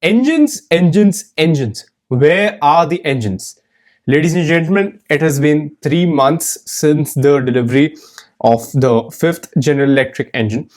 Engines, engines, engines. Where are the engines? Ladies and gentlemen, it has been 3 months since the delivery of the fifth General Electric engine,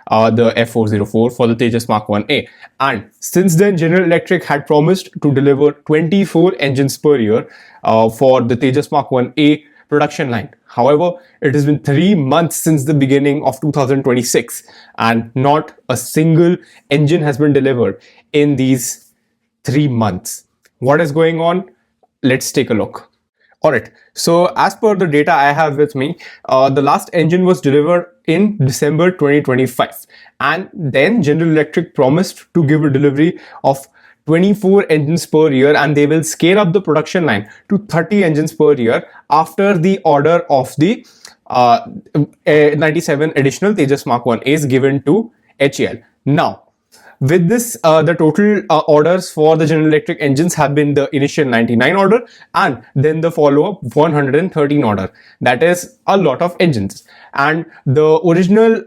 the F404 for the Tejas Mk1A. And since then, General Electric had promised to deliver 24 engines per year for the Tejas Mk1A production line. However, it has been 3 months since the beginning of 2026 and not a single engine has been delivered in these 3 months. What is going on? Let's take a look. Alright, so as per the data I have with me, the last engine was delivered in December 2025, and then General Electric promised to give a delivery of 24 engines per year, and they will scale up the production line to 30 engines per year after the order of the 97 additional Tejas Mk1A is given to HAL. Now, with this, the total orders for the General Electric engines have been the initial 99 order and then the follow-up 113 order. That is a lot of engines. And the original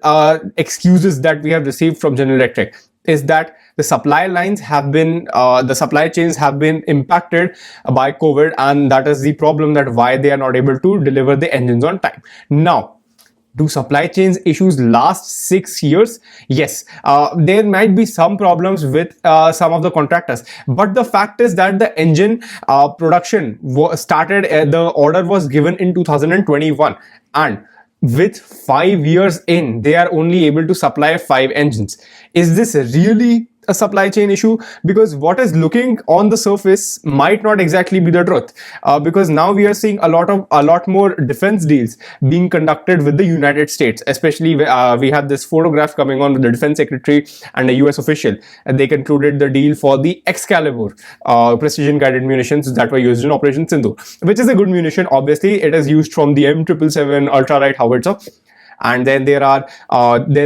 excuses that we have received from General Electric is that the supply lines have been, the supply chains have been impacted by COVID, and that is the problem that why they are not able to deliver the engines on time. Now, do supply chains issues last 6 years? Yes, there might be some problems with some of the contractors, but the fact is that the engine production started, the order was given in 2021, and with 5 years in, they are only able to supply 5 engines. Is this really a supply chain issue? Because what is looking on the surface might not exactly be the truth, because now we are seeing a lot more defense deals being conducted with the United States. Especially we have this photograph coming on with the defense secretary and a US official, and they concluded the deal for the Excalibur precision guided munitions that were used in Operation Sindhu, which is a good munition. Obviously it is used from the M777 ultra light howitzer. And then there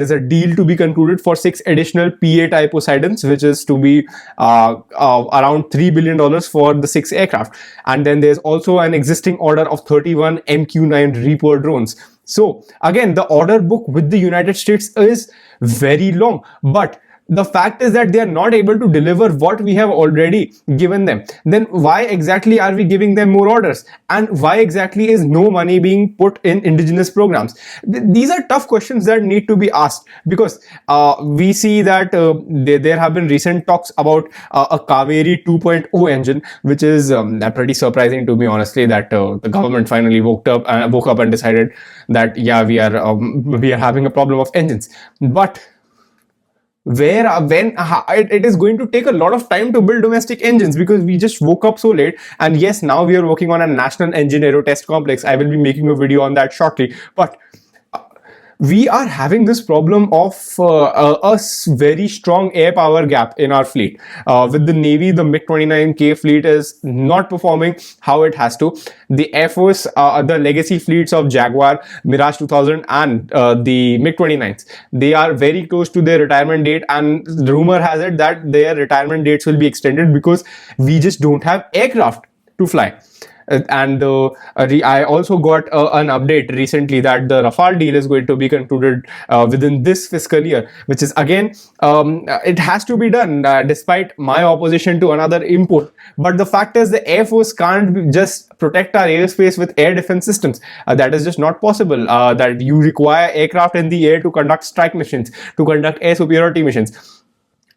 is a deal to be concluded for 6 additional PA type Poseidons, which is to be around $3 billion for the 6 aircraft. And then there's also an existing order of 31 Mk1A Reaper drones. So again, the order book with the United States is very long, but the fact is that they are not able to deliver what we have already given them. Then why exactly are we giving them more orders? And why exactly is no money being put in indigenous programs? These are tough questions that need to be asked, because we see that there have been recent talks about a Kaveri 2.0 engine, which is pretty surprising to me, honestly, that the government finally woke up and decided that yeah, we are having a problem of engines. But it is going to take a lot of time to build domestic engines, because we just woke up so late. And yes, now we are working on a national engine aero test complex. I will be making a video on that shortly, but we are having this problem of a very strong air power gap in our fleet. With the Navy, the Mk1A fleet is not performing how it has to. The Air Force, the legacy fleets of Jaguar, Mirage 2000 and the Mk-29s, they are very close to their retirement date, and the rumor has it that their retirement dates will be extended because we just don't have aircraft to fly. And I also got an update recently that the Rafale deal is going to be concluded within this fiscal year, which is again, it has to be done despite my opposition to another import. But the fact is the Air Force can't just protect our airspace with air defense systems. That is just not possible. That you require aircraft in the air to conduct strike missions, to conduct air superiority missions.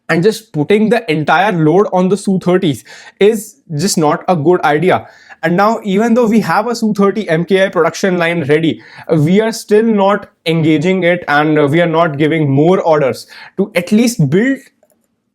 And just putting the entire load on the Su-30s is just not a good idea. And now, even though we have a Su-30 Mk1A production line ready, we are still not engaging it, and we are not giving more orders to at least build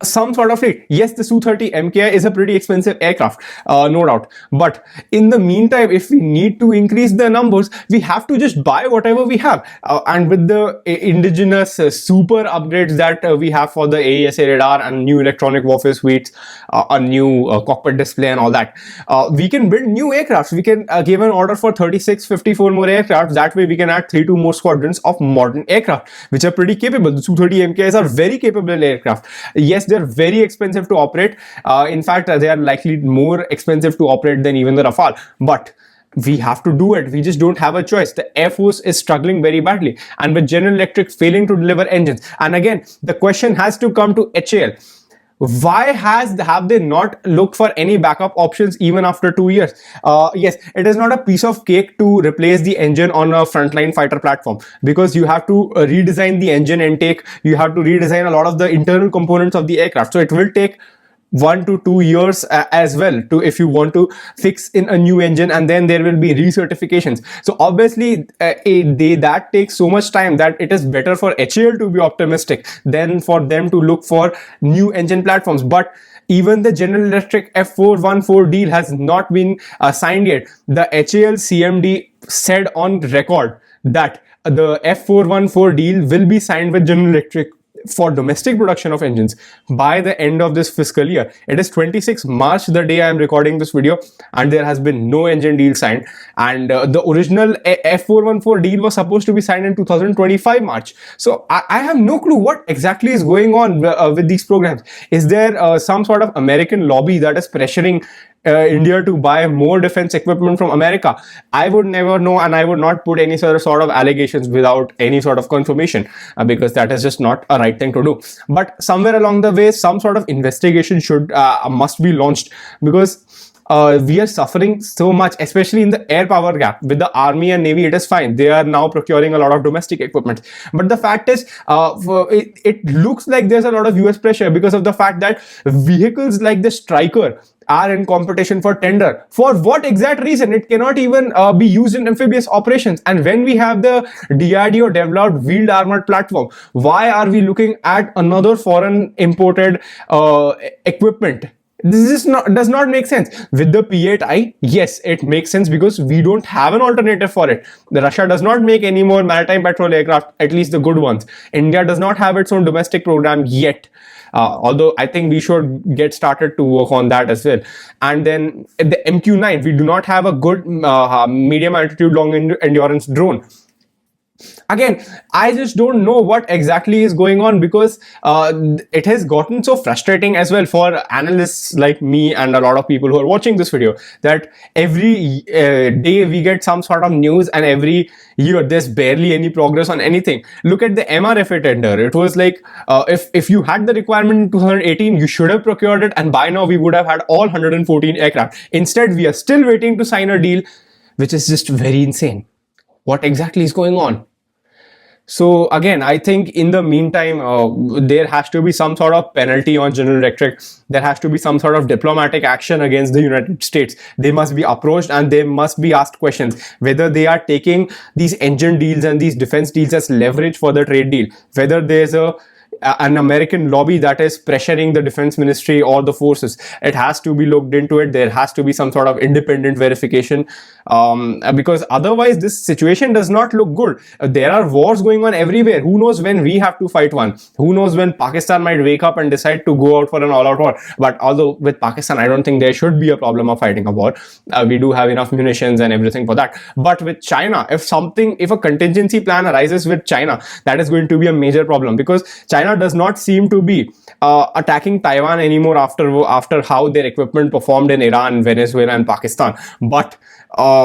some sort of fleet. Yes, the Su-30 Mk1A is a pretty expensive aircraft, no doubt. But in the meantime, if we need to increase the numbers, we have to just buy whatever we have. And with the indigenous super upgrades that we have for the AESA radar and new electronic warfare suites, a new cockpit display and all that, we can build new aircrafts. We can give an order for 36, 54 more aircraft. That way we can add 3 to more squadrons of modern aircraft, which are pretty capable. The Su-30 Mk1As are very capable aircraft. Yes, they're very expensive to operate. In fact, they are likely more expensive to operate than even the Rafale. But we have to do it. We just don't have a choice. The Air Force is struggling very badly, and with General Electric failing to deliver engines. And again, the question has to come to HAL. Why have they not looked for any backup options even after 2 years? Yes, it is not a piece of cake to replace the engine on a frontline fighter platform, because you have to redesign the engine intake, you have to redesign a lot of the internal components of the aircraft. So it will take 1 to 2 years as well, to if you want to fix in a new engine, and then there will be recertifications. So obviously that takes so much time that it is better for HAL to be optimistic than for them to look for new engine platforms. But even the General Electric F414 deal has not been signed yet. The HAL CMD said on record that the F414 deal will be signed with General Electric for domestic production of engines by the end of this fiscal year. It is 26 March, the day I am recording this video, and there has been no engine deal signed. And the original F414 deal was supposed to be signed in 2025 March. So I have no clue what exactly is going on with these programs. Is there some sort of American lobby that is pressuring India to buy more defense equipment from America? I would never know, and I would not put any sort of allegations without any sort of confirmation, because that is just not a right thing to do. But somewhere along the way, some sort of investigation must be launched, because we are suffering so much, especially in the air power gap. With the army and navy, it is fine, they are now procuring a lot of domestic equipment. But the fact is, it looks like there's a lot of US pressure, because of the fact that vehicles like the Striker are in competition for tender. For what exact reason? It cannot even be used in amphibious operations. And when we have the DRDO developed wheeled armored platform, why are we looking at another foreign imported equipment? This does not make sense. With the P8I, yes, it makes sense, because we don't have an alternative for it. Russia does not make any more maritime patrol aircraft, at least the good ones. India does not have its own domestic program yet. Although I think we should get started to work on that as well. And then the MQ-9, we do not have a good medium altitude long endurance drone. Again, I just don't know what exactly is going on, because it has gotten so frustrating as well for analysts like me and a lot of people who are watching this video, that every day we get some sort of news, and every year there's barely any progress on anything. Look at the MRFA tender. It was like, if you had the requirement in 2018, you should have procured it, and by now we would have had all 114 aircraft. Instead, we are still waiting to sign a deal, which is just very insane. What exactly is going on? So again, I think in the meantime, there has to be some sort of penalty on General Electric. There has to be some sort of diplomatic action against the United States. They must be approached, and they must be asked questions whether they are taking these engine deals and these defense deals as leverage for the trade deal, whether there's an American lobby that is pressuring the defense ministry or the forces. It has to be looked into it. There has to be some sort of independent verification, because otherwise this situation does not look good. There are wars going on everywhere. Who knows when we have to fight one? Who knows when Pakistan might wake up and decide to go out for an all-out war? But although with Pakistan, I don't think there should be a problem of fighting a war. We do have enough munitions and everything for that. But with China, if a contingency plan arises with China, that is going to be a major problem, because China does not seem to be attacking Taiwan anymore after how their equipment performed in Iran, Venezuela, and Pakistan. But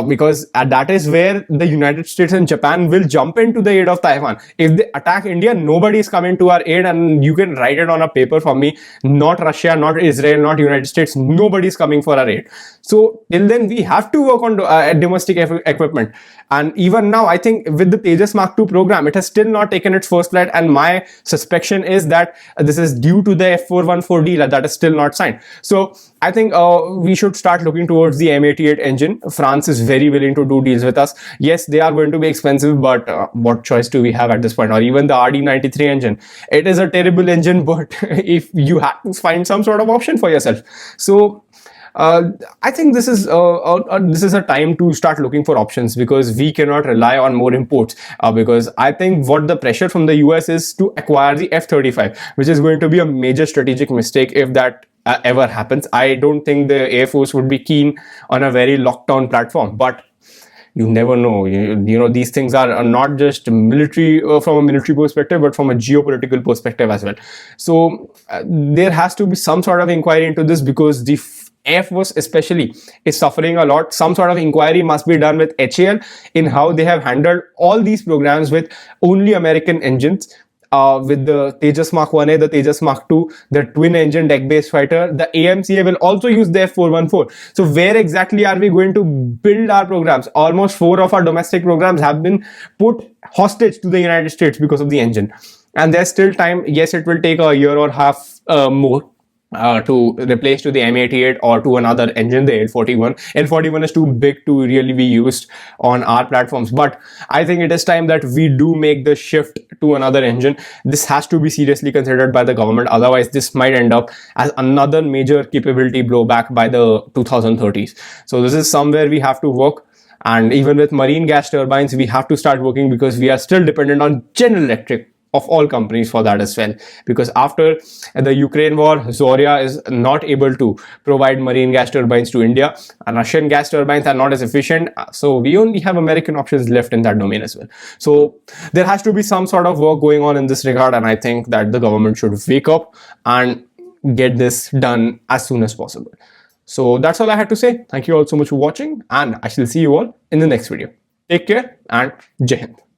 because that is where the United States and Japan will jump into the aid of Taiwan. If they attack India, nobody is coming to our aid, and you can write it on a paper for me. Not Russia, not Israel, not United States. Nobody is coming for our aid. So till then, we have to work on domestic equipment. And even now, I think with the Tejas Mark II program, it has still not taken its first flight. And my suspicion is that this is due to the F414 deal that is still not signed. So I think we should start looking towards the M88 engine. France is very willing to do deals with us. Yes, they are going to be expensive, but what choice do we have at this point? Or even the RD93 engine. It is a terrible engine, but if you have to find some sort of option for yourself. So I think this is a time to start looking for options, because we cannot rely on more imports, because I think what the pressure from the US is to acquire the F-35, which is going to be a major strategic mistake if that ever happens. I don't think the Air Force would be keen on a very locked down platform, but you never know. You know, these things are not just military from a military perspective, but from a geopolitical perspective as well. So there has to be some sort of inquiry into this, because the Air Force especially is suffering a lot. Some sort of inquiry must be done with HAL in how they have handled all these programs with only American engines. with the Tejas Mk1A, the Tejas Mk2, the twin engine deck-based fighter, the AMCA will also use the F414. So where exactly are we going to build our programs? Almost 4 of our domestic programs have been put hostage to the United States because of the engine. And there's still time. Yes, it will take a year or half more to replace to the M88 or to another engine, the L41. L41 is too big to really be used on our platforms. But I think it is time that we do make the shift to another engine. This has to be seriously considered by the government. Otherwise, this might end up as another major capability blowback by the 2030s. So this is somewhere we have to work. And even with marine gas turbines, we have to start working, because we are still dependent on General Electric of all companies for that as well, because after the Ukraine war, Zoria is not able to provide marine gas turbines to India, and Russian gas turbines are not as efficient, so we only have American options left in that domain as well. So there has to be some sort of work going on in this regard, and I think that the government should wake up and get this done as soon as possible. So that's all I had to say. Thank you all so much for watching, and I shall see you all in the next video. Take care and Jai Hind.